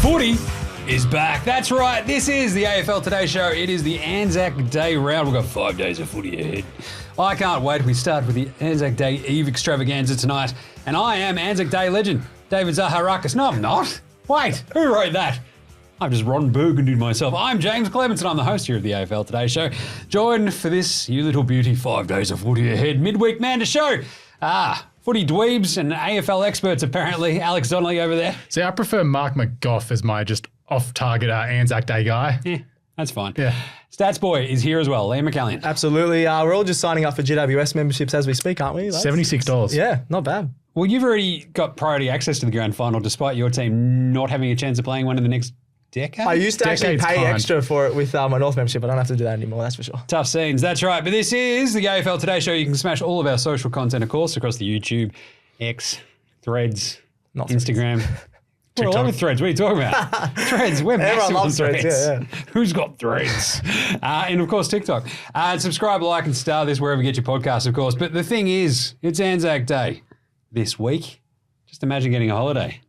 Footy is back. That's right. This is the AFL Today Show. It is the Anzac Day Round. We've got 5 days of footy ahead. I can't wait. We start with the Anzac Day Eve extravaganza tonight. And I am Anzac Day legend, David Zaharakis. No, I'm not. Wait, who wrote that? I've just Ron Burgundied myself. I'm Jaymz Clements and I'm the host here of the AFL Today Show. Joined for this, you little beauty, 5 days of footy ahead. Midweek man to show. Footy dweebs and AFL experts, apparently. Alex Donnelly over there. See, I prefer Mark McGough as my just off-target Anzac Day guy. Yeah, that's fine. Yeah. Stats boy is here as well, Liam McAllion. Absolutely. We're all just signing up for GWS memberships as we speak, aren't we? $76. Yeah, not bad. Well, you've already got priority access to the grand final despite your team not having a chance of playing one in the next decade. I used to actually pay kind. extra for it with my North membership. I don't have to do that anymore, that's for sure. Tough scenes, that's right. But this is the AFL Today Show. You can smash all of our social content, of course, across the YouTube, X, Threads, Not Instagram. We're all over Threads. What are you talking about? Threads. We're massive on Threads. Yeah. Who's got Threads? And, of course, TikTok. And subscribe, like, and star this wherever you get your podcasts, of course. But the thing is, it's Anzac Day this week. Just imagine getting a holiday.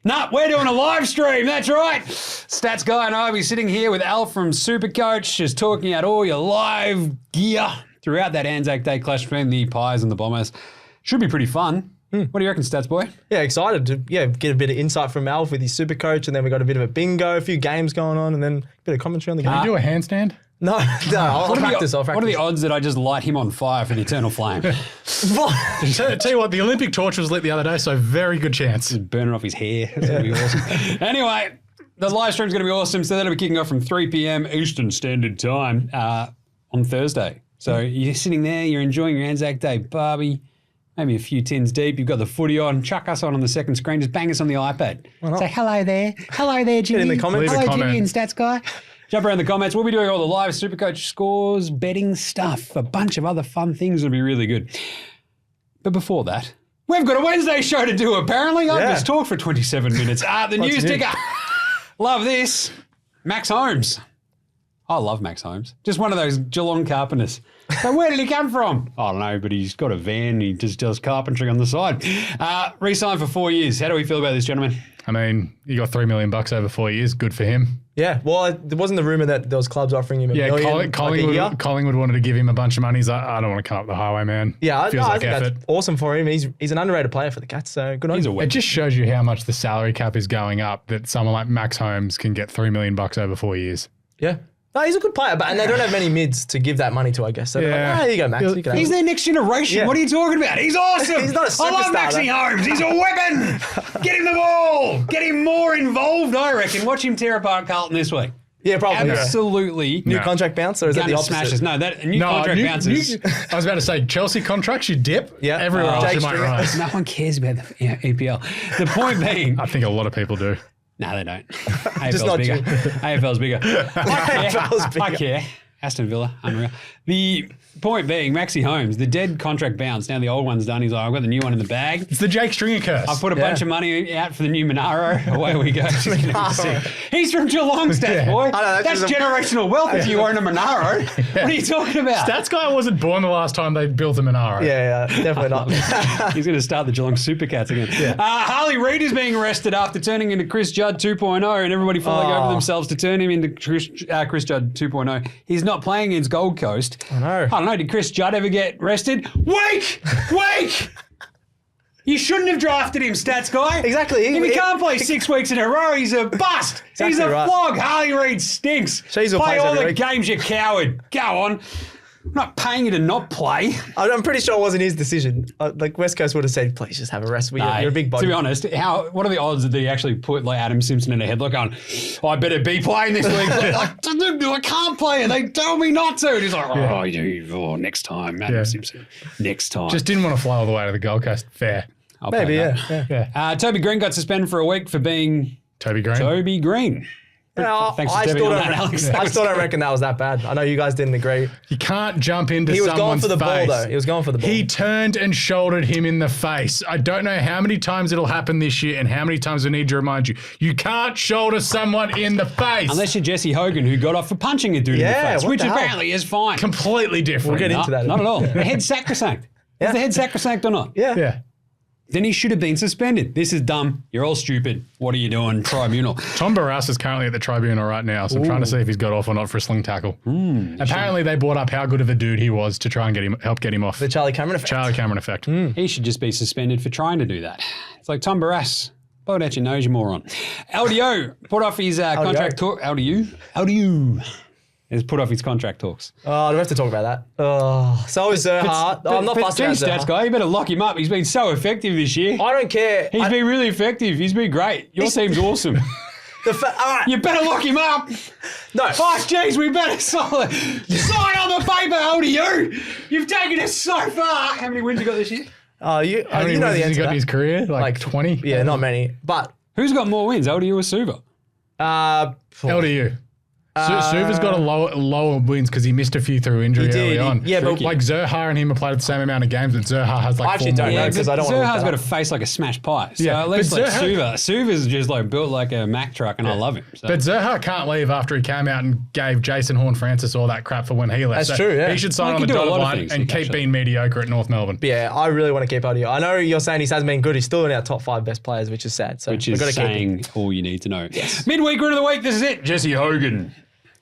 Nah, we're doing a live stream. That's right. Stats guy and I will be sitting here with Al from SuperCoach, just talking out all your live gear throughout that Anzac Day clash between the Pies and the Bombers. Should be pretty fun. What do you reckon, Stats boy? Yeah, excited to get a bit of insight from Al with his Supercoach, and then we got a bit of a bingo, a few games going on, and then a bit of commentary on the game. Can you do a handstand? No, I'll practice. What are the odds that I just light him on fire for the eternal flame? Tell you what, the Olympic torch was lit the other day, so very good chance. Just burning off his hair. That's going to be awesome. Anyway, the live stream's going to be awesome. So that'll be kicking off from 3 p.m. Eastern Standard Time on Thursday. So you're sitting there, you're enjoying your Anzac Day barbie, maybe a few tins deep. You've got the footy on. Chuck us on the second screen. Just bang us on the iPad. Say hello there. Hello there, Jimmy. in the comments. Hello, Leave a Jimmy comment. and Stats Guy. Jump around the comments. We'll be doing all the live SuperCoach scores, betting stuff, a bunch of other fun things. It'll be really good. But before that, we've got a Wednesday show to do, apparently. I've just talked for 27 minutes. The news ticker. Love this. Max Holmes. I love Max Holmes. Just one of those Geelong carpenters. So where did he come from? I don't know, but he's got a van. He just does carpentry on the side. Re-signed for 4 years. How do we feel about this, gentlemen? I mean, you got $3 million over 4 years. Good for him. Yeah, well, there wasn't the rumour that there was clubs offering him a million. Collingwood wanted to give him a bunch of money. He's like, I don't want to come up the highway, man. Yeah, Feels I like think effort. that's awesome for him. He's an underrated player for the Cats, so good on him. It just shows you how much the salary cap is going up that someone like Max Holmes can get $3 million over 4 years. Yeah. No, he's a good player, and they don't have many mids to give that money to, I guess. So they're like, here you go, Max. You can have He's it. their next generation. Yeah. What are you talking about? He's awesome. He's not a I love superstar, Maxie though. Holmes. He's a weapon. Get him the ball. Get him more involved, I reckon. Watch him tear apart Carlton this week. Yeah, probably. Absolutely. New contract bounce, or is that Gonna the opposite? smash us. No, that new contract bounces. I was about to say, Chelsea contracts, you dip. Yeah. Everywhere else Jake you might Stringer. rise. No one cares about the EPL. The point being, I think a lot of people do. no, they don't. Just AFL's not bigger. you. AFL's bigger. AFL's bigger. I care. Aston Villa, unreal. The point being, Maxie Holmes, the dead contract bounce. Now the old one's done. He's like, I've got the new one in the bag. It's the Jake Stringer curse. I've put a bunch of money out for the new Monaro. Away we go. She's gonna be sick. He's from Geelong, Stats boy. That's generational wealth if you own a Monaro. What are you talking about? Stats guy wasn't born the last time they built a Monaro. Yeah, definitely not. He's going to start the Geelong Supercats again. Harley Reid is being arrested after turning into Chris Judd 2.0 and everybody falling over themselves to turn him into Chris Judd 2.0. He's not playing against Gold Coast. I don't know. Did Chris Judd ever get arrested? Wake! You shouldn't have drafted him, Stats guy. Exactly. If he can't play 6 weeks in a row, he's a bust. He's a flog. Harley Reid stinks. She's play all the week. games, you coward. Go on. I'm not paying you to not play. I'm pretty sure it wasn't his decision. Like West Coast would have said, please just have a rest. You're a big body. To be honest, what are the odds that he actually put like Adam Simpson in a headlock going, I better be playing this week. I can't play and they tell me not to. And he's like, next time, Adam Simpson. Next time. Just didn't want to fly all the way to the Gold Coast. Fair. Maybe, yeah. Toby Green got suspended for a week for being Toby Green. Toby Green. I still don't reckon that was that bad. I know you guys didn't agree. You can't jump into He was going someone's for the ball, face. though. He was going for the ball. He turned and shouldered him in the face. I don't know how many times it'll happen this year and how many times I need to remind you. You can't shoulder someone in the face. Unless you're Jesse Hogan, who got off for punching a dude in the face, what which the hell? apparently is fine. Completely different. We'll get into that. Not at all. The head's sacrosanct. Is the head sacrosanct or not? Yeah. Yeah. then he should have been suspended. This is dumb. You're all stupid. What are you doing, Tribunal? Tom Barras is currently at the Tribunal right now, so I'm trying to see if he's got off or not for a sling tackle. Apparently, they brought up how good of a dude he was to try and help get him off. The Charlie Cameron effect. Charlie Cameron effect. He should just be suspended for trying to do that. It's like Tom Barras. Blow it out your nose, you moron. LDO put off his contract talk. LDU has put off his contract talks. Oh, do we have to talk about that? Oh, so is Zerha. I'm not fussed about Stats Zerha. guy, you better lock him up. He's been so effective this year. I don't care. He's been really effective. He's been great. Your team's awesome. All right. You better lock him up. No. Oh, jeez, we better sign on the paper, LDU. You've taken us so far. How many wins you got this year? You How many know wins the has he answer got to in his that. career? Like 20? Yeah, not many. But Who's got more wins, LDU or Suva? LDU. Suva's got a lower wins because he missed a few through injury early on. Yeah, but like Zerha and him have played the same amount of games, but Zerha has like I actually 4 don't more know wins. because I don't want to. Zerha's got a face like a smashed pie. So Yeah, at least but like Zerha- Suva's just like built like a Mack truck and I love him. So. But Zerha can't leave after he came out and gave Jason Horne-Francis all that crap for when he left. That's true, yeah. He should sign Well, on he the can do a dotted lot of line things, and keep actually. being mediocre at North Melbourne. Yeah, I really want to keep LDU. I know you're saying he hasn't been good. He's still in our top 5 best players, which is sad. So Which we've is got to keep him. saying all you need to know. Yes. Midweek win of the week, this is it. Jesse Hogan.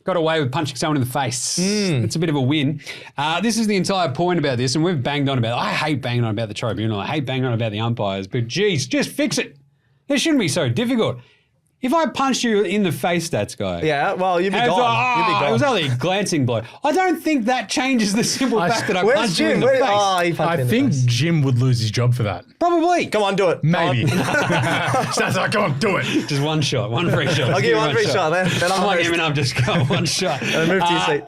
Got away with punching someone in the face. It's a bit of a win. This is the entire point about this, and we've banged on about it. I hate banging on about the tribunal. I hate banging on about the umpires, but geez, just fix it. It shouldn't be so difficult. If I punched you in the face, Stats guy. Yeah, well, you'd be and it's gone. like, You'd be gone. It was only a glancing blow. I don't think that changes the simple fact that I Where's punched you in Jim? the face. He punched me I in the think face. Jim would lose his job for that. Probably. Come on, do it. Maybe. Come on. That's like, come on, do it. Just one shot, one free shot. I'll give you one free shot then. Then I'm I'm like host. Eminem, just got one shot. And move to your seat.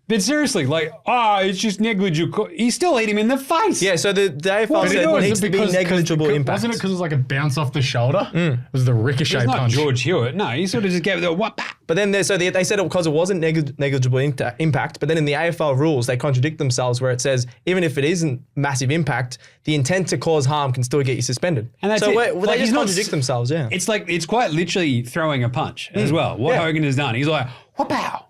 But seriously, like, it's just negligible. He still hit him in the face. Yeah, so the AFL What said did he do? it needs to be negligible impact. Wasn't it because it was like a bounce off the shoulder? It was the ricochet It's not punch. George Hewitt. No, he sort of just gave it the whap. But then they said it because it wasn't negligible impact. But then in the AFL rules, they contradict themselves where it says even if it isn't massive impact, the intent to cause harm can still get you suspended. And that's so it. they Like, he's just not contradict themselves. Yeah. It's like, it's quite literally throwing a punch as well. What Yeah. Hogan has done. He's like, whoop-ow.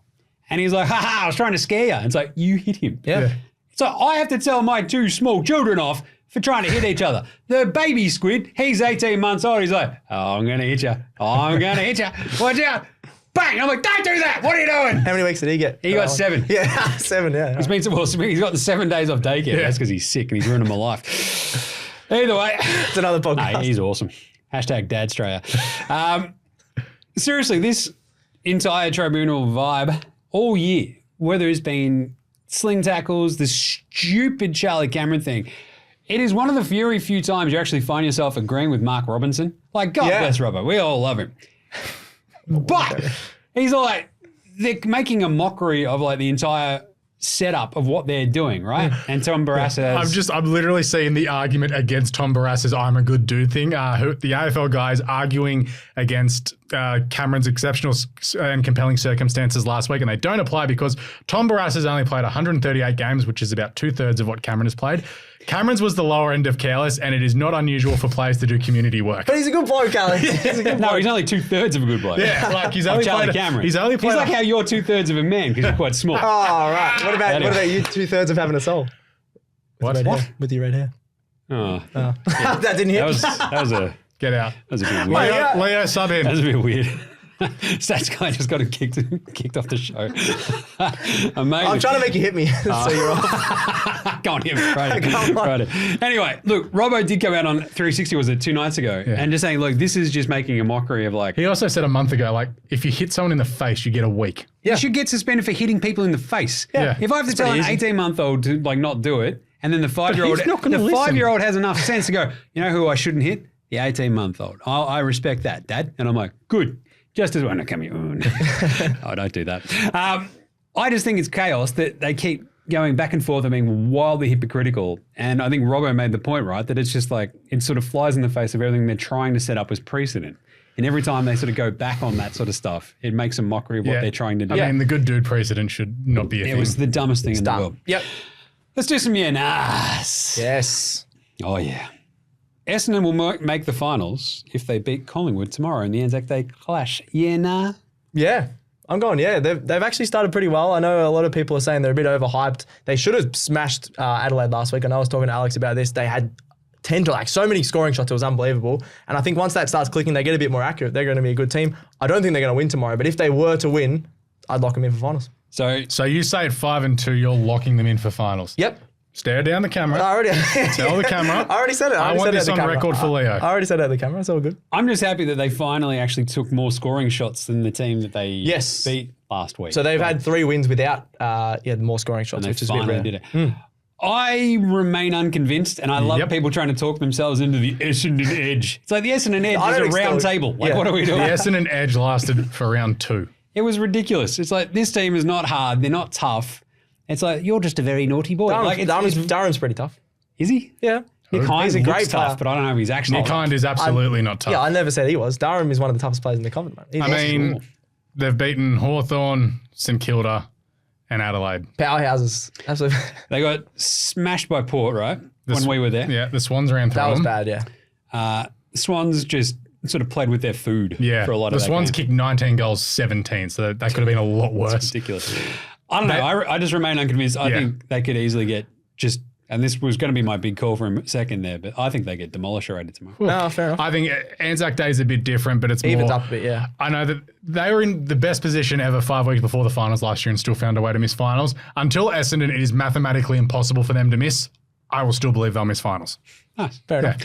And he's like, ha, I was trying to scare you. And it's like, you hit him. Yeah. So I have to tell my 2 small children off for trying to hit each other. The baby squid, he's 18 months old. He's like, oh, I'm going to hit you. Oh, I'm going to hit you. Watch out. Bang. I'm like, don't do that. What are you doing? How many weeks did he get? He got 7. Yeah, 7. Yeah. He's gotten 7 days off daycare. That's because he's sick and he's ruining my life. Either way. It's another podcast. No, he's awesome. Hashtag Dadstrayer. Seriously, this entire tribunal vibe all year, whether it's been sling tackles, the stupid Charlie Cameron thing, it is one of the very few times you actually find yourself agreeing with Mark Robinson. Like, God bless Robbo. We all love him. But he's like, they're making a mockery of like the entire setup of what they're doing, right? And Tom Barras has... I'm literally seeing the argument against Tom Barras's "I'm a good dude" thing. The AFL guys arguing against Cameron's exceptional and compelling circumstances last week, and they don't apply because Tom Barras has only played 138 games, which is about 2/3 of what Cameron has played. Cameron's was the lower end of careless, and it is not unusual for players to do community work. But he's a good bloke, Alex. He's a good No, bloke. he's only 2/3 of a good bloke. Yeah, like he's only Charlie played. Cameron. He's only played. He's like how you're 2/3 of a man because you're quite small. Oh, right. What about you 2/3 of having a soul? What? Red hair. With your red hair. Oh, That didn't hit. that was a Get out. bit weird. Leo, sub in. That was a bit weird. Stats guy just got him kicked off the show. Amazing. I'm trying to make you hit me, so you're off. Go on, him. Right. Anyway, look, Robbo did come out on 360, was it 2 nights ago, and just saying, look, this is just making a mockery of like, He also said a month ago, like, if you hit someone in the face, you get a week. you should get suspended for hitting people in the face. Yeah. If I have to tell an 18-month-old to like not do it, and then the 5-year-old, he's not gonna the listen. 5-year-old has enough sense to go, you know who I shouldn't hit? The 18-month-old. I respect that, Dad. And I'm like, good. Just as well. No, come here. Oh, don't do that. I just think it's chaos that they keep going back and forth and being wildly hypocritical. And I think Robbo made the point, right, that it's just like it sort of flies in the face of everything they're trying to set up as precedent. And every time they sort of go back on that sort of stuff, it makes a mockery of what they're trying to do. I mean, the good dude precedent should not be a thing. It was the dumbest thing in the world. Yep. Let's do some yes. Yes. Oh, yeah. Essendon will make the finals if they beat Collingwood tomorrow in the Anzac Day clash. Yeah, nah. Yeah. I'm going, yeah. They've actually started pretty well. I know a lot of people are saying they're a bit overhyped. They should have smashed Adelaide last week. And I was talking to Alex about this. They had 10 to so many scoring shots. It was unbelievable. And I think once that starts clicking, they get a bit more accurate. They're going to be a good team. I don't think they're going to win tomorrow, but if they were to win, I'd lock them in for finals. So you say at 5-2, you're locking them in for finals. Yep. Stare down the camera. Tell the camera. I already said it. I want this on record for Leo. I already said it at the camera. It's all good. I'm just happy that they finally actually took more scoring shots than the team that they beat last week. So they've had 3 wins without more scoring shots, and they which is a bit finally rare. did it. I remain unconvinced, and I love people trying to talk themselves into the Essendon edge. It's like the Essendon edge is a round table. Like, what are we doing? The Essendon edge lasted for round 2. It was ridiculous. It's like, this team is not hard. They're not tough. It's like, you're just a very naughty boy. Durham's pretty tough. Is he? Yeah. Nick Hind He's a great tough, but I don't know if he's actually Nick Hind is absolutely not tough. Yeah, I never said he was. Durham is one of the toughest players in the Covenant. They've beaten Hawthorn, St Kilda, and Adelaide. Powerhouses. Absolutely. They got smashed by Port, right? When we were there. Yeah, the Swans ran through That was them. bad, yeah. Swans just sort of played with their food for a lot of the Swans kicked 19 goals, 17, so that could have been a lot worse. It's ridiculous. I don't know. I just remain unconvinced. I think they could easily get and this was going to be my big call for a second there, but I think they get demolished tomorrow. No, fair enough. I think Anzac Day is a bit different, but it's Evens more... up a bit, yeah. I know that they were in the best position ever 5 weeks before the finals last year and still found a way to miss finals. Until Essendon, it is mathematically impossible for them to miss. I will still believe they'll miss finals. Nice. Fair enough.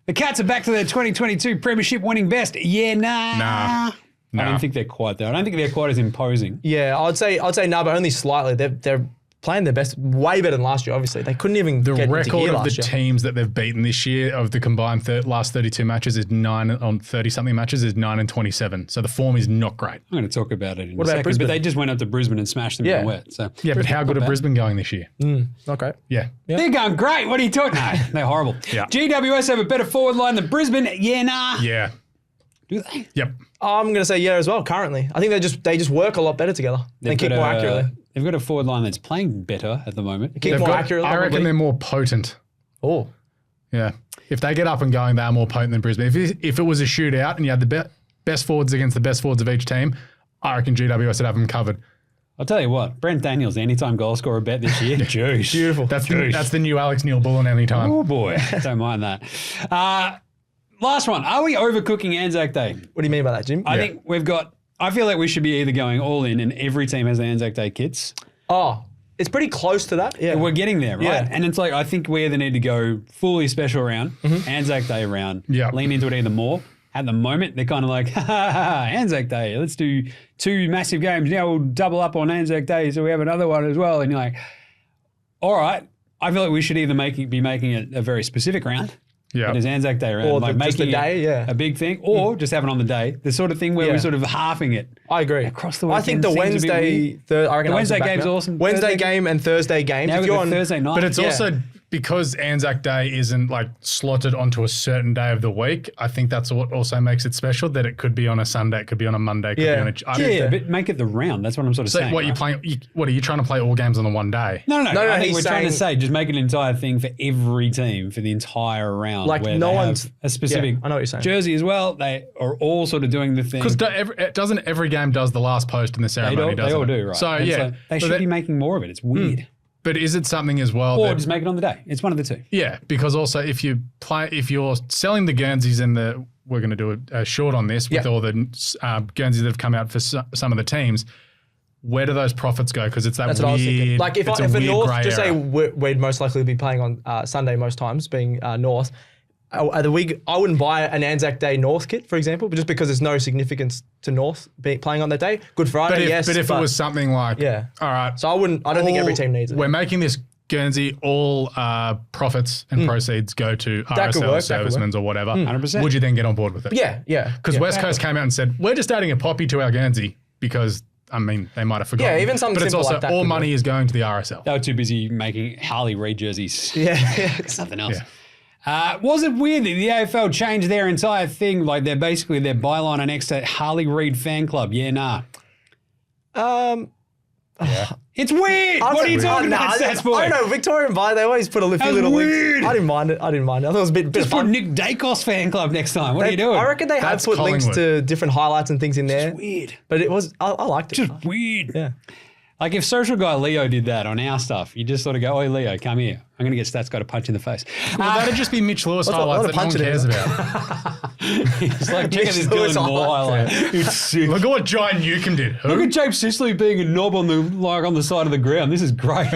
The Cats are back to their 2022 Premiership winning best. Yeah, nah. I don't think they're quite there. I don't think they're quite as imposing. Yeah, I'd say no, but only slightly. They're playing their best, way better than last year, obviously. They couldn't even get into gear last year. The record of the teams that they've beaten this year of the combined last 32 matches is 9 on 30-something matches is 9-27. So the form is not great. I'm going to talk about it in What a about second. Brisbane? But they just went up to Brisbane and smashed them in the wet. So yeah, but how good are Brisbane going this year? Not great. Yeah. They're going great. What are you talking about? No, they're horrible. Yeah. GWS have a better forward line than Brisbane. Yeah, nah. Yeah. Do they? Yep. I'm going to say yeah as well, currently. I think they just work a lot better together. They kick more accurately. They've got a forward line that's playing better at the moment. Kick more accurately. I reckon they're more potent. Oh. Yeah. If they get up and going, they're more potent than Brisbane. If it was a shootout and you had the best forwards against the best forwards of each team, I reckon GWS would have them covered. I'll tell you what, Brent Daniels, anytime goal scorer bet this year. Juice. Beautiful. That's the new Alex Neil-Bullen anytime. Oh, boy. Don't mind that. Last one. Are we overcooking Anzac Day? What do you mean by that, Jim? I think I feel like we should be either going all in and every team has the Anzac Day kits. Oh, it's pretty close to that. Yeah. We're getting there, right? Yeah. And it's like, I think we either need to go fully special round, Anzac Day round, Yeah. lean into it either more. At the moment, they're kind of like, Anzac Day, let's do 2 massive games. Now we'll double up on Anzac Day, so we have another one as well. And you're like, all right, I feel like we should either be making it a very specific round. Yeah. It is Anzac Day round. Or like just the making day, it a big thing, or just have it on the day. The sort of thing where we're sort of halving it. I agree. Across the I think the weekend seems a bit Wednesday, I reckon The I'll Wednesday back game's now. awesome. Wednesday Thursday game and Thursday games. Now If we've you're got on Thursday night. But it's also because Anzac Day isn't like slotted onto a certain day of the week. I think that's what also makes it special, that it could be on a Sunday, it could be on a Monday, it could be on a... Yeah, but make it the round. That's what I'm sort of saying. What right? what are you trying to play all games on the one day? No. I think he's we're trying to saying- say just make an entire thing for every team for the entire round. Like, where no they one's- have a specific I know what you're saying. jersey as well. They are all sort of doing the thing. Because doesn't every game does the last post in the ceremony, They all do, right? So, And yeah. they should be making more of it. It's weird. But is it something as well Or that... just make it on the day. It's one of the two. Yeah, because also if you're selling the Guernseys we're going to do a short on this with all the Guernseys that have come out for some of the teams, where do those profits go? Because it's That's what I was thinking. weird, Like if it's a a weird North, grey just say area. we'd most likely be playing on Sunday most times, being North. I wouldn't buy an Anzac Day North kit, for example, but just because there's no significance to North playing on that day. Good Friday, yes. But if it was something like, all right. So I don't think every team needs it. We're making this Guernsey, all profits and proceeds go to That could RSL work, servicemen or whatever. 100%. Would you then get on board with it? Yeah. Because West Coast came out and said, we're just adding a poppy to our Guernsey because, I mean, they might have forgotten. Yeah, even something But it's simple also like that all could money work. is going to the RSL. They were too busy making Harley Reid jerseys. Yeah. Something else. Yeah. Was it weird that the AFL changed their entire thing? Like their byline are next to Harley Reid fan club. Yeah, nah. It's weird. What are you talking about, Stats Boy? I don't know. Victorian Bar, they always put a few little weird. links. I didn't mind it. I thought it was a bit Just of put fun. Nick Dacos fan club next time. What are you doing? I reckon they That's have put links Collingwood. to different highlights and things in there. Weird. But I liked it. Just weird. Yeah. Like if social guy Leo did that on our stuff, you just sort of go, "Oi, Leo, come here. I'm going to get stats guy to punch you in the face." Well, that'd just be Mitch Lewis highlights that no one cares about. It's like, check out this Dylan Moore highlight. It's sick. Look at what John Newcomb did. Who? Look at James Sicily being a knob on the side of the ground. This is great.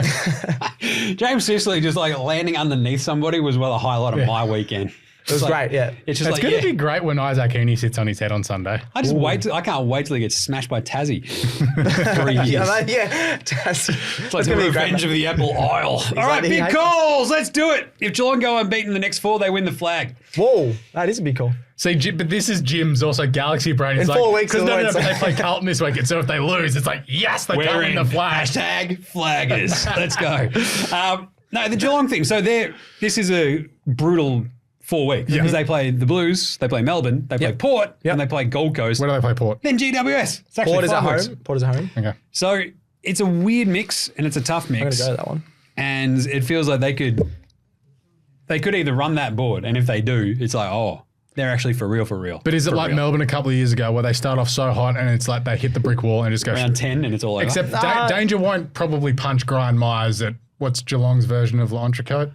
James Sicily just like landing underneath somebody was a highlight of my weekend. It was great, yeah. It's just It's going to be great when Isaac Heaney sits on his head on Sunday. I can't wait till he gets smashed by Tassie. 3 years. Yeah. It's like the revenge of the Apple Isle. All right, big calls. Let's do it. If Geelong go unbeaten the next 4, they win the flag. Whoa, that is a big call. See, but this is Jim's also Galaxy brain. It's in 4 weeks. Because no, they play Carlton this week. And so if they lose, it's like, yes, they can't win the flag. Hashtag flaggers. Let's go. No, the Geelong thing. So this is a brutal 4 weeks because they play the Blues, they play Melbourne, they play Port, and they play Gold Coast. Where do they play Port? Then GWS. It's actually Port is at 5 weeks. home. Port is at home. Okay. So it's a weird mix and it's a tough mix. I'm going to go to that one. And it feels like they could either run that board, and if they do, it's like, oh, they're actually for real. But is it For like real. Melbourne a couple of years ago where they start off so hot and it's like they hit the brick wall and just go Round 10 and it's all over. Except Danger won't probably punch Brian Myers at what's Geelong's version of L'Entrecote.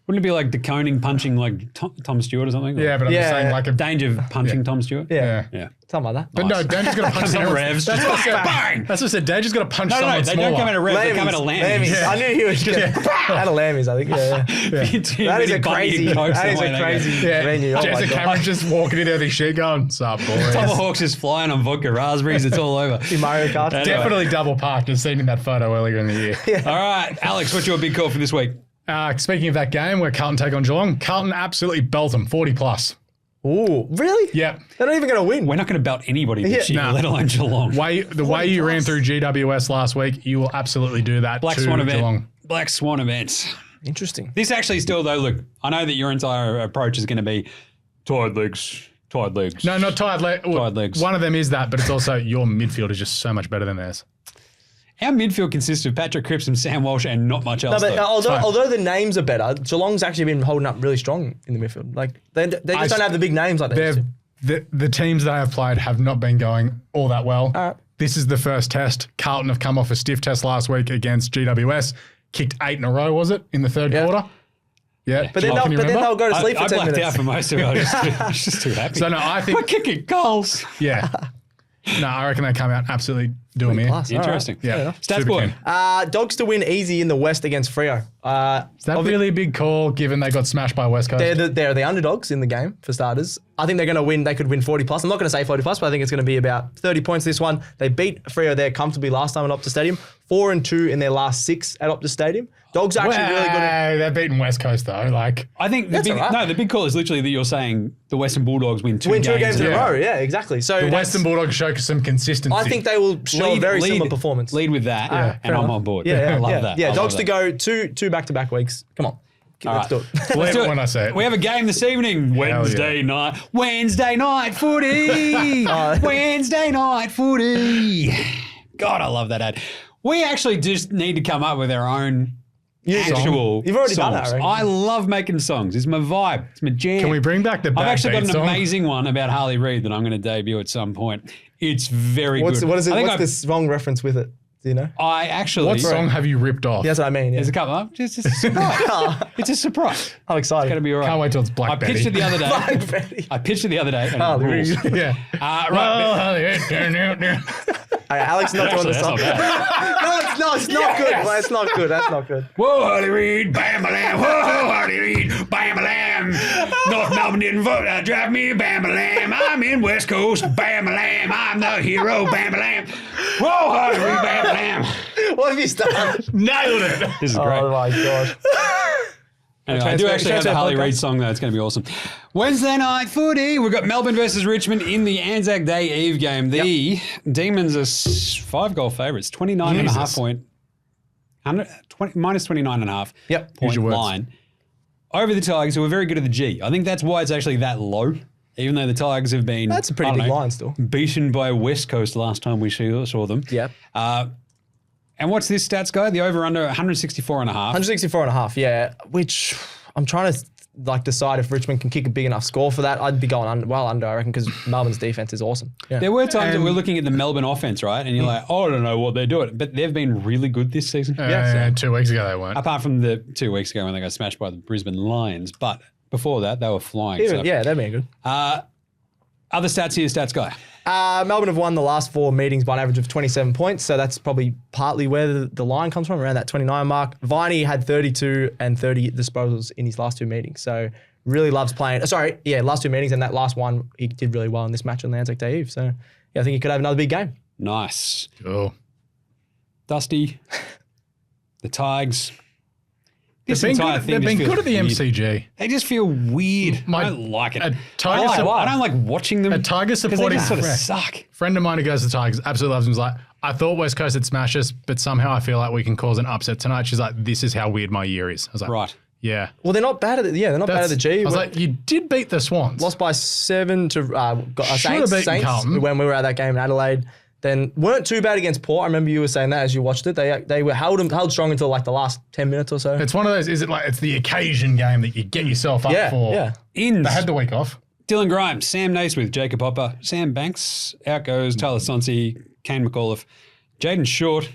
Wouldn't it be like DeConing punching like Tom Stewart or something? Yeah, but I'm just saying like a Danger punching Tom Stewart? Yeah. Yeah. Something like that. But no, Danger's going to punch Come in someone. revs. That's what I said. Bang! That's what I said. Danger's going to punch No, someone they smaller. don't come in a rev, they come in a Lammies. Yeah. I knew he was going to out of Lammies, I think. Yeah. That is a crazy venue. Oh my Jessica God. Cameron just walking in there with his shit going, sup, boys. Tomahawk's just flying on vodka raspberries. It's all over. Mario Kart. Anyway. Definitely double parked. I've seen in that photo earlier in the year. All right, Alex, what's your big call for this week? Speaking of that game where Carlton take on Geelong, Carlton absolutely belt them, 40 plus. Ooh, really? Yep. They're not even going to win. We're not going to belt anybody this year, Nah. let alone Geelong. The way you ran through GWS last week, you will absolutely do that Black to Swan event. Geelong. Black Swan events. Interesting. This actually still, though, look, I know that your entire approach is going to be tired legs. No, not tired legs. One of them is that, but it's also your midfield is just so much better than theirs. Our midfield consists of Patrick Cripps and Sam Walsh and not much else. No, but though. although the names are better, Geelong's actually been holding up really strong in the midfield. Like they just don't have the big names like they used to. The teams they have played have not been going all that well. All right. This is the first test. Carlton have come off a stiff test last week against GWS. Kicked 8 in a row, was it, in the third quarter? Yeah. But then they'll go to sleep for 10 I blacked minutes. out for most of it. I was just too happy. So no, I think we're kicking goals. Yeah. No, I reckon they come out absolutely do them here. Plus, all right. Interesting. Yeah. Stats Super boy. keen. Dogs to win easy in the West against Freo. Is that really a big call given they got smashed by West Coast? They're the underdogs in the game, for starters. I think they're going to win. They could win 40 plus. I'm not going to say 40 plus, but I think it's going to be about 30 points this one. They beat Freo there comfortably last time at Optus Stadium. 4-2 in their last 6 at Optus Stadium. Dogs are actually really good. They're beating West Coast though. Like I think That's all right. the big call is literally that you're saying the Western Bulldogs win two Win 2 games in a yeah. row. Yeah, exactly. So the Western Bulldogs show some consistency. I think they will show a very similar performance. Lead with that, fair and I'm enough. on board. Yeah, I love yeah. that. Yeah, I love Dogs that. to go two back-to-back weeks. Come on. Let's do it. Believe Let's do it when I say it. We have a game this evening. Wednesday night footy. Wednesday night footy. God, I love that ad. We actually just need to come up with our own actual You've already songs. done that, right? I love making songs. It's my vibe. It's my jam. Can we bring back the I've actually got an backbeat song? amazing one about Harley Reid that I'm going to debut at some point. It's very What good. is it? I think What's this wrong reference with it? Do you know? I actually. What song have you ripped off? Yeah, that's what I mean. Yeah. There's a couple of just a surprise. It's a surprise. I'm excited. It's going to be all right. Can't wait till it's Black I Betty. pitched it the other day. Black Betty. I pitched it the other day. And Oh, it rules. Yeah. Right. Hey, Alex not doing the That's song. not bad. No, it's not good. Well, it's not good. That's not good. Whoa, Harley Reid, bam, lam. Whoa, Harley Reid, bam, lam. North Melbourne didn't vote. Drive me, bam, lam. I'm in West Coast, bam, lam. I'm the hero, bam, lam. Whoa, Harley Reid, bam, lam. What have you done? Nailed it. This is great. Oh my god. Anyway, I do actually have the Harley Reid song, though. It's going to be awesome. Wednesday night footy. We've got Melbourne versus Richmond in the Anzac Day Eve game. The Demons are 5-goal favourites, 29.5 point. Minus 29.5 Yep. point Use your words. line. Over the Tigers, who are very good at the G. I think that's why it's actually that low, even though the Tigers have been... That's a pretty big line still. Beaten by West Coast last time we saw them. Yep. And what's this stats guy? The over-under 164.5. 164.5, yeah. Which I'm trying to decide if Richmond can kick a big enough score for that. I'd be going under, I reckon, because Melbourne's defense is awesome. Yeah. There were times that we're looking at the Melbourne offense, right? And you're like, oh, I don't know what they're doing. But they've been really good this season. Yeah, 2 weeks ago they weren't. Apart from the 2 weeks ago when they got smashed by the Brisbane Lions. But before that, they were flying. Yeah, they've been good. Other stats here, stats guy. Melbourne have won the last 4 meetings by an average of 27 points, so that's probably partly where the line comes from, around that 29 mark. Viney had 32 and 30 disposals in his last 2 meetings, so really loves playing. Last 2 meetings, and that last one, he did really well in this match on the Anzac Day Eve. So, yeah, I think he could have another big game. Nice. Cool. Dusty, the Tigers. They've been good at the weird. MCG. They just feel weird. I don't like it. I don't like watching them. A Tiger supporting they just sort of suck. Friend of mine who goes to the Tigers absolutely loves them. He's like, I thought West Coast would smash us, but somehow I feel like we can cause an upset tonight. She's like, this is how weird my year is. I was like, right. Yeah. Well, they're not bad at it. Yeah, they're not bad at the G. I was like, you did beat the Swans. Lost by 7 to Saints when we were at that game in Adelaide. Then weren't too bad against Port. I remember you were saying that as you watched it. They were held strong until like the last 10 minutes or so. It's one of those, is it like it's the occasion game that you get yourself up for? Yeah. They had the week off. Dylan Grimes, Sam Naismith, Jacob Hopper, Sam Banks, out goes Tyler Sonsi, Kane McAuliffe, Jaden Short.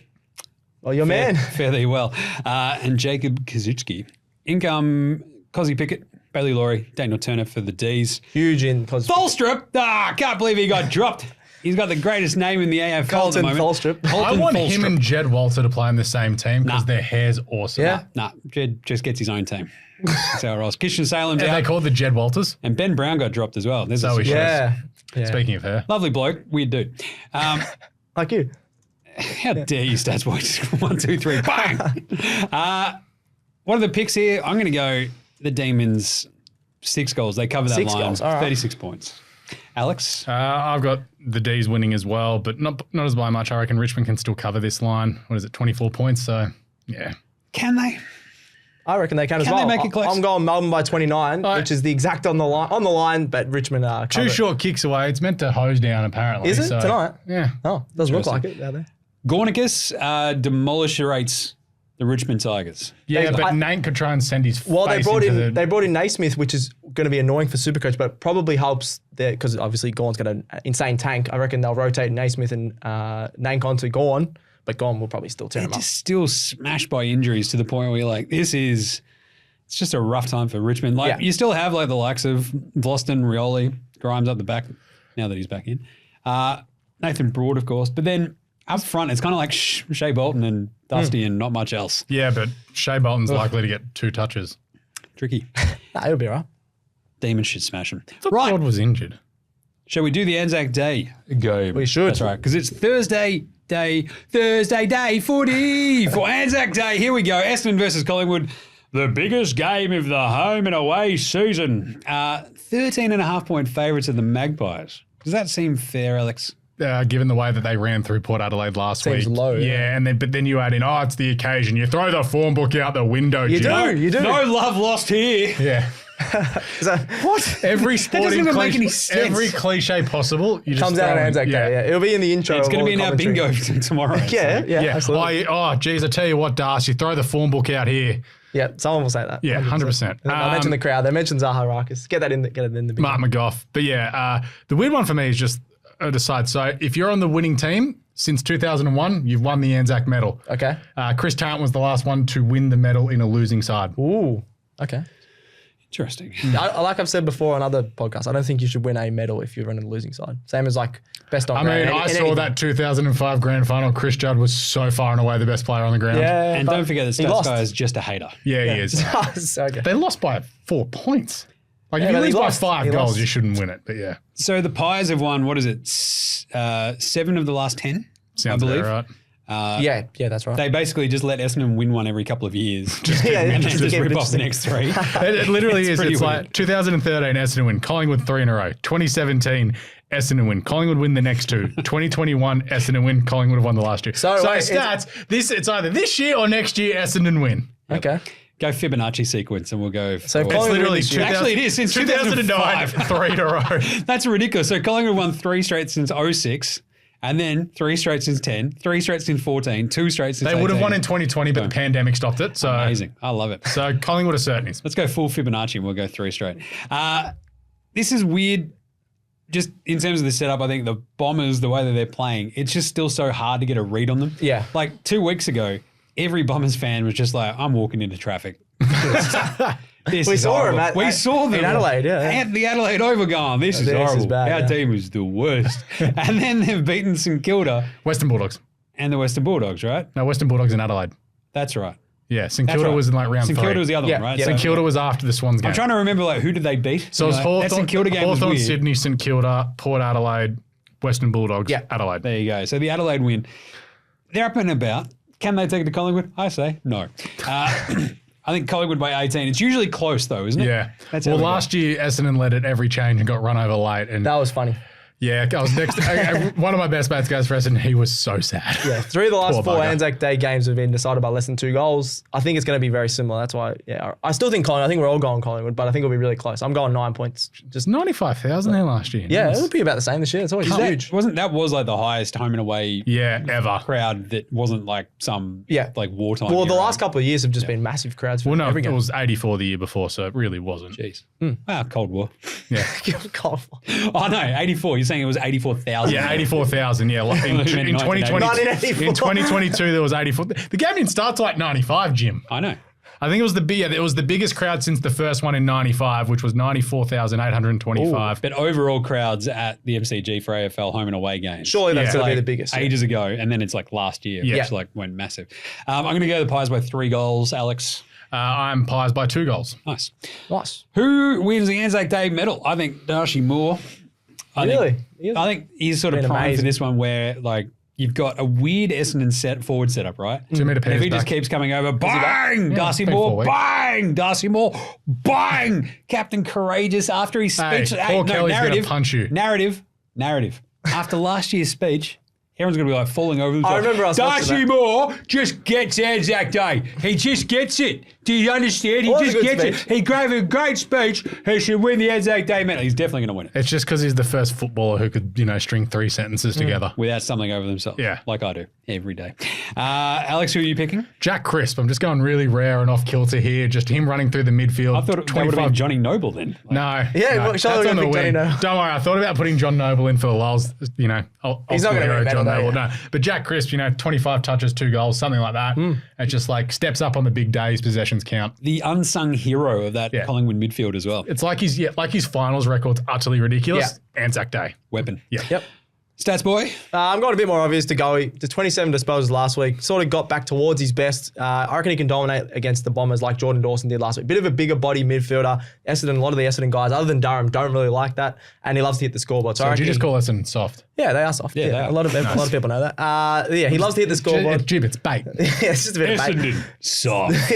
Oh, your man. Fare thee well. And Jacob Kazuchki. Income, Cozzy Pickett, Bailey Laurie, Daniel Turner for the Ds. Huge in Cozzy. Tholstrup. Can't believe he got dropped. He's got the greatest name in the AFL Colton at the moment. Tholstrup. I want him and Jed Walter to play in the same team because their hair's awesome. Yeah. Nah, Jed just gets his own team. That's how it rolls. Christian Salem's Are out. they called the Jed Walters? And Ben Brown got dropped as well. There's So he should. Yeah. Speaking of hair. lovely bloke, weird dude. Like you. How dare you, stats boys? 1, 2, 3, bang! What are the picks here? I'm going to go the Demons, 6 goals. They cover that 6 line. goals, all right. 36 points. Alex? I've got the D's winning as well, but not as by much. I reckon Richmond can still cover this line. What is it, 24 points? So, yeah. Can they? I reckon they can as well. Can they make it close? I'm going Melbourne by 29, which is the exact on the line, but Richmond are 2 short kicks away. It's meant to hose down, apparently. Is it tonight? Yeah. Oh, doesn't look like it out there. Gornicus demolishes the Richmond Tigers. Yeah, but Nate could try and send his Well, face they brought in Naismith, which is going to be annoying for SuperCoach, but probably helps there because obviously Gorn's got an insane tank. I reckon they'll rotate Naismith and Nank onto Gorn, but Gorn will probably still turn him up. Just still smashed by injuries to the point where you're like, it's just a rough time for Richmond. Like you still have like the likes of Vlosten, Rioli, Grimes up the back now that he's back in. Nathan Broad, of course, but then up front, it's kind of like Shea Bolton and Dusty and not much else. Yeah, but Shea Bolton's likely to get 2 touches. Tricky. Nah, he'll be all right. Demons should smash him. Right. Broad was injured. Shall we do the Anzac Day game? We should. That's right, because it's Thursday day footy for Anzac Day. Here we go. Essendon versus Collingwood. The biggest game of the home and away season. 13.5-point favourites of the Magpies. Does that seem fair, Alex? Given the way that they ran through Port Adelaide last week. Seems low. Yeah, but then you add in, it's the occasion. You throw the form book out the window, You do. No love lost here. Yeah. What? Every That sporting doesn't even make any sense. every cliche possible, you just Comes out on Anzac Day. Yeah, it'll be in the intro. It's going to be in our commentary. bingo tomorrow. Yeah, absolutely. Geez, I tell you what, Das, you throw the form book out here. Yeah, someone will say that. Yeah, 100%. I mentioned the crowd. They mentioned Zaha Rakis. Get it in the bingo. Mark McGough. But yeah, the weird one for me is just a decide. So if you're on the winning team since 2001, you've won the Anzac medal. Okay. Chris Tarrant was the last one to win the medal in a losing side. Ooh. Okay. Interesting. Like I've said before on other podcasts, I don't think you should win a medal if you're on the losing side. Same as like best on ground. I saw that 2005 grand final. Chris Judd was so far and away the best player on the ground. Yeah, And don't forget that Stats Guy is just a hater. Yeah, he is. So good. They lost by 4 points. Like, if but you he lose by lost. 5 He goals, lost. you shouldn't win it. But yeah, So the Pies have won, what is it, 7 of the last 10, sounds I believe. about right. Yeah, that's right. They basically just let Essendon win one every couple of years. yeah, Just rip off the next 3. It literally is. pretty It's weird. like 2013, Essendon win. Collingwood 3 in a row. 2017, Essendon win. Collingwood win the next 2. 2021, Essendon win. Collingwood have won the last 2. So stats, it's either this year or next year, Essendon win. Okay. Go Fibonacci sequence and we'll go. So It's Collingwood literally this year. Actually, it is since 2009, 2005. 3 in a row. That's ridiculous. So Collingwood won 3 straight since 06. And then 3 straight since 10, 3 straight since 14, 2 straight since 18. They would have won in 2020, but the pandemic stopped it. So Amazing. I love it. So Collingwood are certainties. Let's go full Fibonacci and we'll go 3 straight. This is weird. Just in terms of the setup, I think the Bombers, the way that they're playing, it's just still so hard to get a read on them. Yeah. Like 2 weeks ago, every Bombers fan was just like, I'm walking into traffic. We saw them we saw them in Adelaide, at the Adelaide Overgone. This is horrible. bad, Our team is the worst. And then they've beaten St Kilda Western Bulldogs. and the Western Bulldogs, right? No, Western Bulldogs in Adelaide. That's right. Yeah, St That's Kilda right. was in like round St 3. Kilda was the other Yeah, one, right? yeah. St Kilda was after the Swans game. I'm trying to remember like who did they beat? So it was That Hawthorn, St Kilda game was Hawthorn, weird. Sydney, St Kilda, Port Adelaide, Western Bulldogs, Yeah. Adelaide. There you go. So the Adelaide win. They're up and about. Can they take it to Collingwood? I say no. I think Collingwood by 18. It's usually close though, isn't it? Yeah. That's how Well, we go. last year Essendon led at every change and got run over late. And That was funny. yeah, I was next. One of my best mates goes for Essendon. He was so sad. Yeah, 3 of the last Poor 4 bugger. Anzac Day games have been decided by less than 2 goals. I think it's going to be very similar. That's why, I still think Collingwood. I think we're all going Collingwood, but I think it'll be really close. I'm going 9 points. Just 95,000 there last year. Yeah, Nice. it'll be about the same this year. It's always huge. That was like the highest home and away Yeah, ever. crowd that wasn't like some like wartime. Well, the era. last couple of years have just been massive crowds for Well, no, every it game. was 84 the year before, so it really wasn't. Jeez. Cold War. Yeah. Oh no, 84. You're saying it was 84,000. Yeah, 84,000. Yeah, like in, I thought you meant 2020, 1984. in 2022 there was 84. The game didn't start till like 95, Jim. I know. I think it was the biggest crowd since the first one in 95, which was 94,825. But overall crowds at the MCG for AFL home and away games. Surely that's Yeah. going to like be the biggest. ages ago, and then it's like last year, Yeah. which like went massive. I'm going to go the Pies by 3 goals, Alex. I'm Pies by 2 goals. Nice. Nice. Who wins the Anzac Day medal? I think Darcy Moore. I think he's sort of Been primed for amazing. this one where like you've got a weird Essendon forward setup, right? 2 metre And if pairs he just back. keeps coming over, bang, Darcy been 4 Moore, weeks. bang, Darcy Moore, bang, Captain Courageous after his Hey, speech. Paul Kelly's gonna punch you. Narrative. After last year's speech, everyone's going to be like falling over themselves. I remember us watching Darcy that. Moore just gets Anzac Day. He just gets it. Do you understand? He It was a just good gets it. speech. He gave a great speech. He should win the Anzac Day medal. He's definitely going to win it It's just because he's the first footballer who could, string 3 sentences together. without stumbling over themselves. Yeah. Like I do every day. Alex, who are you picking? Jack Crisp, I'm just going really rare and off kilter here. Just him running through the midfield. I thought it would have been Johnny Noble then. Like, No. Yeah, no, well, surely that's on we're the gonna pick wing. Johnny Noble. Don't worry, I thought about putting John Noble in for the lulz, He's not gonna hero win a John medal, Noble. though, No. But Jack Crisp, 25 touches, 2 goals, something like that. It just like steps up on the big days, possessions count. The unsung hero of that Yeah. Collingwood midfield as well. It's like his finals record's utterly ridiculous. Anzac Day. Weapon. Yeah. Yep. Stats boy. I'm going a bit more obvious to go. The 27 disposals last week sort of got back towards his best. I reckon he can dominate against the Bombers like Jordan Dawson did last week. Bit of a bigger body midfielder. Essendon, a lot of the Essendon guys, other than Durham, don't really like that. And he loves to hit the scoreboard. So I Did reckon you just call Essendon soft? Yeah, they are soft. Yeah, they are. A lot of people know that. He loves to hit the scoreboard. Jib, it's bait. Yeah, it's just a bit of bait. Essendon. Soft.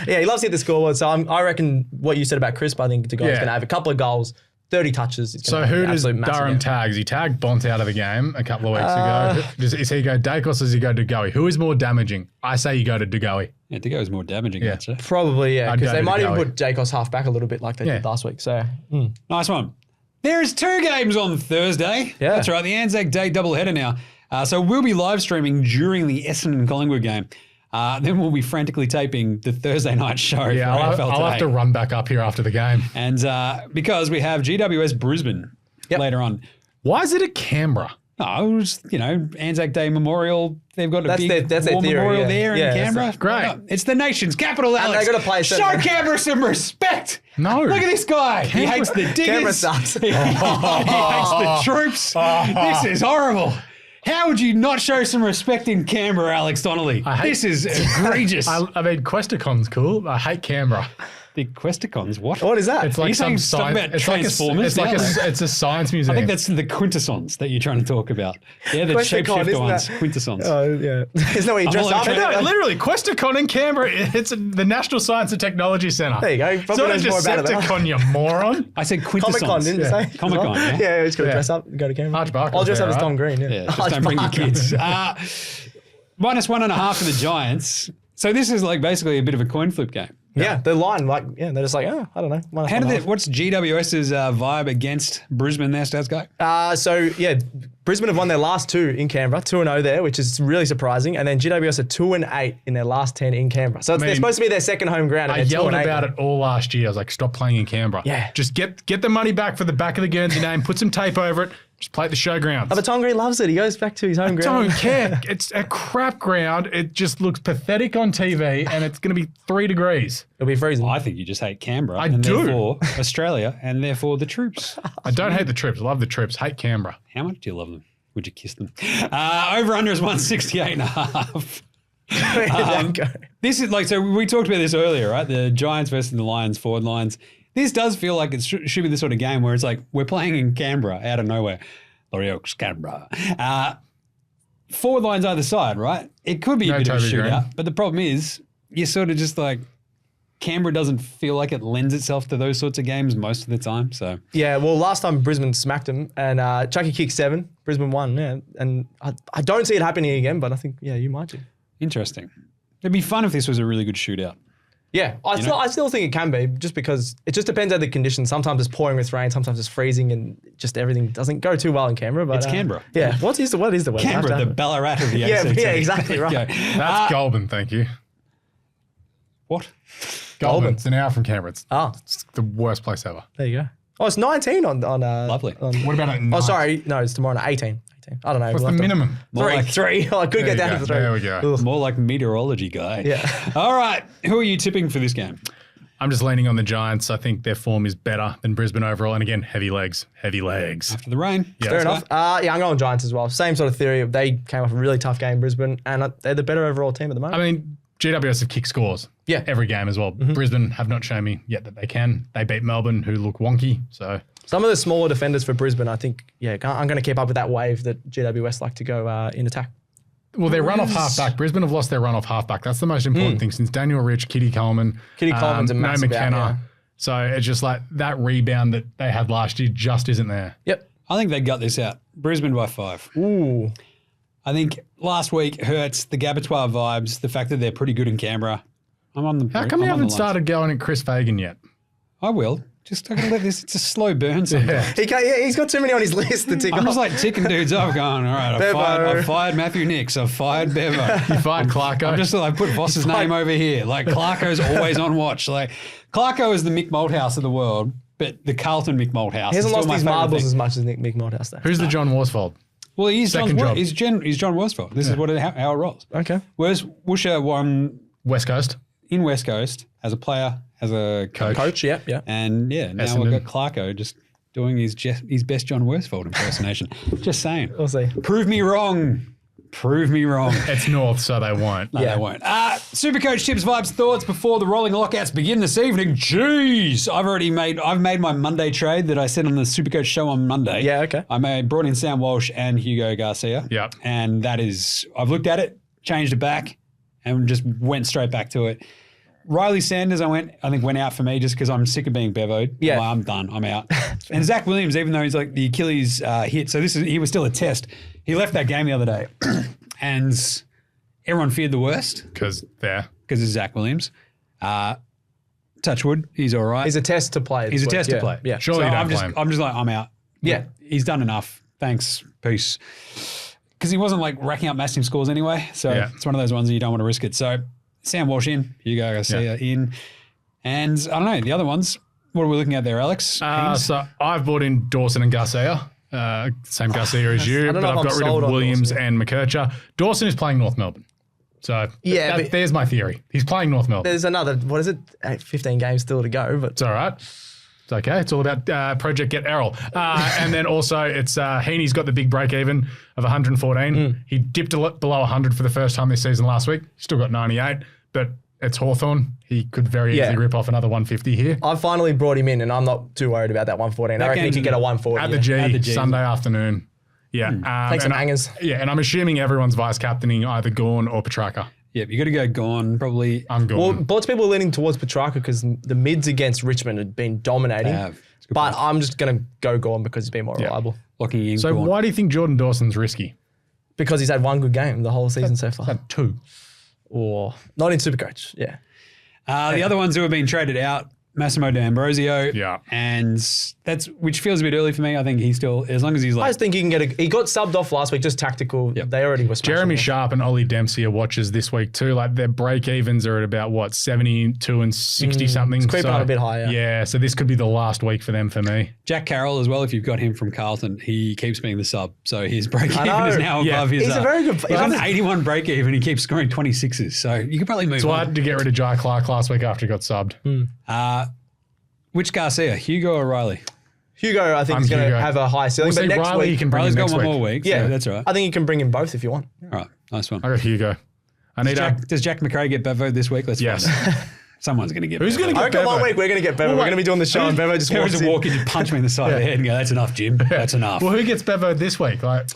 Yeah, he loves to hit the scoreboard. So I reckon what you said about Crisp, I think to go is Yeah. going to have a couple of goals, 30 touches. It's So gonna have who an does absolute massive Durham game. tags? He tagged Bont out of the game a couple of weeks ago. Does he go Dacos or does he go Dugowie? Who is more damaging? I say you go to Dugowie. Yeah, to go is more damaging, Yeah. actually. Probably, yeah, I'd because go they to might even Dugowie. put Jacobs half back a little bit like they did last week. So Nice one. There's 2 games on Thursday. Yeah. That's right, the Anzac Day doubleheader now. So we'll be live streaming during the Essendon Collingwood game. Then we'll be frantically taping the Thursday night show Yeah, for AFL I'll Today. have to run back up here after the game. And because we have GWS Brisbane later on. Why is it at Canberra? Oh, it was, Anzac Day Memorial. They've got a That's big their- that's their war theory, memorial yeah. there Yeah, in that's Canberra. great. Why not? It's the nation's capital, Alex. they gotta play Show certain- Canberra some respect. No. Look at this guy. He hates the diggers. Canberra sucks. He hates the troops. This is horrible. How would you not show some respect in Canberra, Alex Donnelly? This is egregious. I mean, Questacon's cool. I hate Canberra. The Questicons, what? what is that? It's like you some saying stuff science. about It's like Transformers now? it's a science museum. I think that's the quintessons that you're trying to talk about. They're the Questacon, shapeshifter isn't ones. that- Quintessons. Oh, yeah. Isn't that what you dressed all up over in? No, literally, Questacon in Canberra. It's the National Science and Technology Centre. There you go. It's Probably not a knows more about it than I. Decepticon, you moron. I said quintessons. Comic-Con, didn't you say? Comic-Con, yeah. Yeah, he's got to Yeah. dress up and go to Canberra. Arch Barker I'll was dress up there, as Tom right? Green, Yeah, just Arch don't bring your Barker. kids. -1.5 for the Giants. So this is like basically a bit of a coin flip game. Yeah, the line, they're just like, oh, I don't know. What's GWS's vibe against Brisbane? Their stats go. So, yeah, Brisbane have won their last 2 in Canberra, 2-0 there, which is really surprising. And then GWS are 2-8 in their last 10 in Canberra. So they're supposed to be their second home ground. I yelled about it all last year. I was like, stop playing in Canberra. Yeah. Just get the money back for the back of the Guernsey name, put some tape over it, just play at the showgrounds. But Tom Green loves it. He goes back to his home ground. I don't care. It's a crap ground. It just looks pathetic on TV, and it's going to be 3 degrees. It'll be freezing. I think you just hate Canberra. I and do. Therefore Australia, and therefore the troops. I don't hate the Troops. I love the Troops. Hate Canberra. How much do you love them? Would you kiss them? Over under is 168.5. Where did that go? This is like, so we talked about this earlier, right? The Giants versus the Lions forward lines. This does feel like it should be the sort of game where it's like, we're playing in Canberra out of nowhere. Laurie Oaks, Canberra. Forward lines either side, right? It could be a bit of a shootout, but the problem is you're sort of just like, Canberra doesn't feel like it lends itself to those sorts of games most of the time. So Yeah, well, last time Brisbane smacked them and Chucky kicked 7, Brisbane won. Yeah, and I don't see it happening again, but I think you might do. Interesting. It'd be fun if this was a really good shootout. Yeah, I still think it can be, just because it just depends on the conditions. Sometimes it's pouring with rain, sometimes it's freezing, and just everything doesn't go too well in Canberra. But It's Canberra. Yeah, what is the weather? Canberra, the Ballarat of the ACT. Yeah, exactly right. Okay. That's Goulburn, thank you. What? Goulburn. It's an hour from Canberra. Oh, It's the worst place ever. there you go. Oh, it's 19 on Lovely. What about at night? Oh, sorry, no, it's tomorrow night. 18. I don't know. What's the minimum? Three. Oh, I could get There down you to go. 3. There we go. Ugh. More like meteorology guy. Yeah. All right. Who are you tipping for this game? I'm just leaning on the Giants. I think their form is better than Brisbane overall. And again, heavy legs. Heavy legs. After the rain. Yeah, Fair let's enough. Yeah, I'm going Giants as well. Same sort of theory. They came off a really tough game, Brisbane, and they're the better overall team at the moment. I mean, GWS have kicked scores. Yeah. Every game as well. Brisbane have not shown me yet that they can. They beat Melbourne, who look wonky. So Some of the smaller defenders for Brisbane, I think, I'm going to keep up with that wave that GWS like to go in attack. well, their run-off halfback. Brisbane have lost their run-off halfback. That's the most important thing since Daniel Rich, Kitty Coleman. Coleman's a no massive McKenna. out, yeah. So it's just like that rebound that they had last year just isn't there. Yep. I think they got this out. Brisbane by 5. Ooh. I think last week hurts the Gabatoir vibes, the fact that they're pretty good in Canberra. I'm on the. How come you I'm on the haven't line. started going at Chris Fagan yet? I will. Just I'm gonna let this. It's a slow burn sometimes. He's got too many on his list to tick I'm off. just like ticking dudes off, going, all right, I've fired Matthew Nix, I've fired Bevo. You fired Clarko. I'm just like, put Voss's name over here. Like, Clarko's always on watch. Like, Clarko is the Mick Malthouse of the world, but the Carlton Mick Malthouse. He hasn't lost his marbles thing. as much as Mick Who's Malthouse, though. the John Worsfold? Well, he's Second job. He's John Worsfold. This is how it rolls. Okay. Whereas Woosha won West Coast. in West Coast as a player, as a coach. Yeah. And yeah, now Essendon. we've got Clarko just doing his best John Worsfold impersonation. Just saying. We'll see. Prove me wrong. Prove me wrong. It's North, so they won't. No, they won't. Supercoach tips, vibes, thoughts before the rolling lockouts begin this evening. Jeez, I've made my Monday trade that I said on the Supercoach show on Monday. Yeah, okay. I brought in Sam Walsh and Hugo Garcia. Yep. And that is, I've looked at it, changed it back, and just went straight back to it. Riley Sanders, went out for me just because I'm sick of being bevoed. Yeah. I'm done. I'm out. And Zach Williams, even though he's like the Achilles hit, so he was still a test. He left that game the other day, and everyone feared the worst Because there. because it's Zach Williams. Touchwood, he's all right. He's a test to play. He's a test to play. Yeah. Surely you don't play him. I'm just like, I'm out. Yeah. He's done enough. Thanks. Peace. Because he wasn't like racking up massive scores anyway. So it's one of those ones that you don't want to risk it. So Sam Walsh in, Hugo Garcia in. And I don't know, the other ones, what are we looking at there, Alex? So I've bought in Dawson and Garcia. Same Garcia as you, I don't but know if I've got I'm rid sold of on Williams Dawson. and McKercher. Dawson is playing North Melbourne. So but there's my theory. He's playing North Melbourne. There's another, 15 games still to go, but It's all right. It's okay. It's all about Project Get Errol. And then also it's Heaney's got the big break even of 114. He dipped below 100 for the first time this season last week. Still got 98, but it's Hawthorn. He could very easily rip off another 150 here. I've finally brought him in and I'm not too worried about that 114. I reckon he game's can get a 140. At the G, Sunday afternoon. Yeah. Take some and hangers. Yeah, and I'm assuming everyone's vice-captaining either Gawn or Petrarca. Yep, you got to go Gone, probably. I'm Gawn. Well, lots of people are leaning towards Petrarca because the mids against Richmond had been dominating. They have. It's a good But point. I'm just going to go Gone because he's been more reliable. Locking in So Gone. why do you think Jordan Dawson's risky? Because he's had one good game the whole season so far. Had 2. Or not in Supercoach, yeah. The other ones who have been traded out, Massimo D'Ambrosio. Yeah. And which feels a bit early for me. I think he's still, as long as he's I like, just think he can he got subbed off last week, just tactical. Yep. They already were smashing Jeremy him. Sharp and Ollie Dempsey are watchers this week too. Like their break evens are at about 72 and 60 something. It's creeping up a bit higher. Yeah, so this could be the last week for them for me. Jack Carroll as well, if you've got him from Carlton, he keeps being the sub. So his break even know. is now Yeah. above his. He's a very good. He's on an 81 break even. He keeps scoring 26s. So you could probably move So I on. had to get rid of Jai Clark last week after he got subbed. Which Garcia, Hugo or Riley? Hugo, I think, I'm is going Hugo. to have a high ceiling. We'll But see next Riley, you week, can bring Riley's him got next one week. more week. yeah, So that's all right. I think you can bring in both if you want. All right, nice one. I got Hugo. I need Does Jack McRae get Bevo this week? Let's Yes. find out. Someone's going to get Who's Bevo. going to I get reckon 1 Bevo? week we're going to get Bevo. We're going to be doing the show and Bevo just Bevo walks just in. walk in, you punch me in the side of the head and go, that's enough, Jim. That's enough. Well, who gets Bevo this week? Like,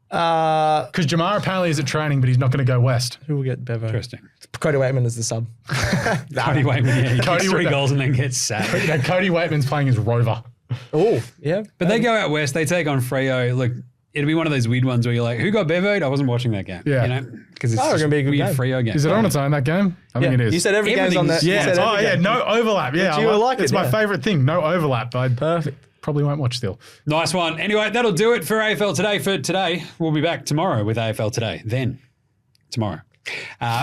because Jamar apparently is at training, but he's not going to go west. Who will get Bevo? Interesting. Cody Waitman is the sub. Cody Waitman, yeah, he kicks 3 goals and then gets sacked. You know, Cody Waitman's playing as Rover. Oh, yeah. But they go out west, they take on Freo. Look, it'll be one of those weird ones where you're like, who got Bevoed? I wasn't watching that game. Yeah. You know, because it's Oh, it's just gonna be a good weird game. Freo game. Is it on its own, that game? I think it is. You said every game's on that. Everything's- You Yeah. said Oh, every yeah. game. No overlap. Yeah. But you will like it, It's my yeah. favorite thing. No overlap. I Perfect. probably won't watch still. Nice one. Anyway, that'll do it for AFL Today for today. We'll be back tomorrow with AFL Today. Then, tomorrow.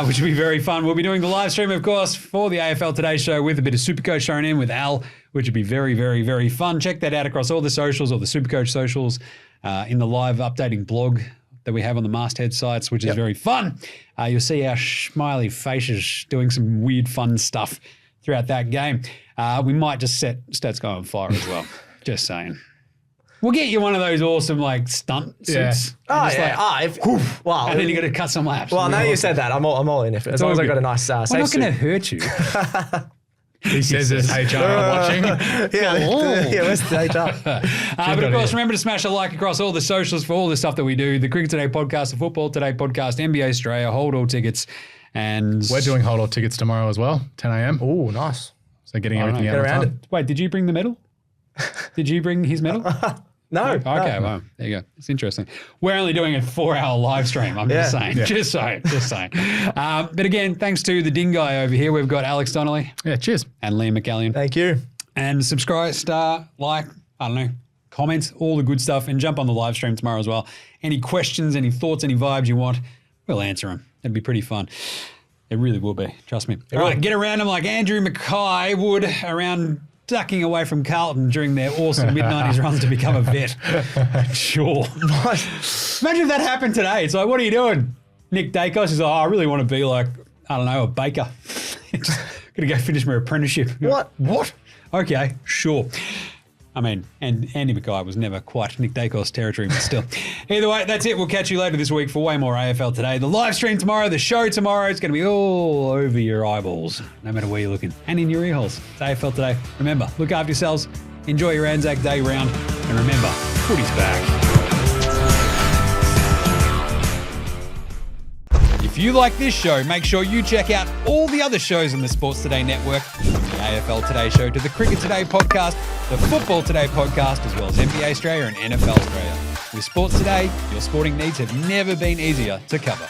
Which will be very fun. We'll be doing the live stream, of course, for the AFL Today Show with a bit of SuperCoach thrown in with Al, which will be very, very, very fun. Check that out across all the socials, or the SuperCoach socials, in the live updating blog that we have on the masthead sites, which is very fun. You'll see our smiley faces doing some weird, fun stuff throughout that game. We might just set Stats Guy on fire as well. Just saying. We'll get you one of those awesome like stunt Yeah. suits. Oh, Just yeah. Wow. and then you got to cut some laps. Well, now you said that. I'm all in it. As long as I got a nice We're safe not going to suit. hurt you. He says there's HR watching. Yeah, where's the HR? But of course, remember to smash a like across all the socials for all the stuff that we do. The Cricket Today podcast, the Football Today podcast, NBA Australia, hold all tickets. And We're doing hold all tickets tomorrow as well, 10 a.m. Oh, nice. So getting I don't everything know. out Get on around time. Wait, did you bring the medal? Did you bring his medal? No. Okay, well, there you go. It's interesting. We're only doing a 4-hour live stream. I'm just Yeah. saying. Yeah. Just saying. But again, thanks to the Ding guy over here. We've got Alex Donnelly Yeah, cheers. and Liam McAllion. Thank you. And subscribe, star, like, I don't know, comment, all the good stuff, and jump on the live stream tomorrow as well. Any questions, any thoughts, any vibes you want, we'll answer them. It'd be pretty fun. It really will be. Trust me. All right, get around them like Andrew Mackay would around ducking away from Carlton during their awesome mid-90s runs to become a vet. Sure. Imagine if that happened today. It's like, what are you doing? Nick Dacos is like, oh, I really want to be like, I don't know, a baker. Just gonna go finish my apprenticeship. What? What? Okay, sure. I mean, and Andy Mackay was never quite Nick Dacos territory, but still. Either way, that's it. We'll catch you later this week for way more AFL Today. The live stream tomorrow, the show tomorrow. It's going to be all over your eyeballs, no matter where you're looking, and in your ear holes. It's AFL Today. Remember, look after yourselves, enjoy your Anzac Day round, and remember, footy's back. If you like this show, make sure you check out all the other shows on the Sports Today network, from the AFL Today Show to the Cricket Today podcast, the Football Today podcast, as well as NBA Australia and NFL Australia. With Sports Today, your sporting needs have never been easier to cover.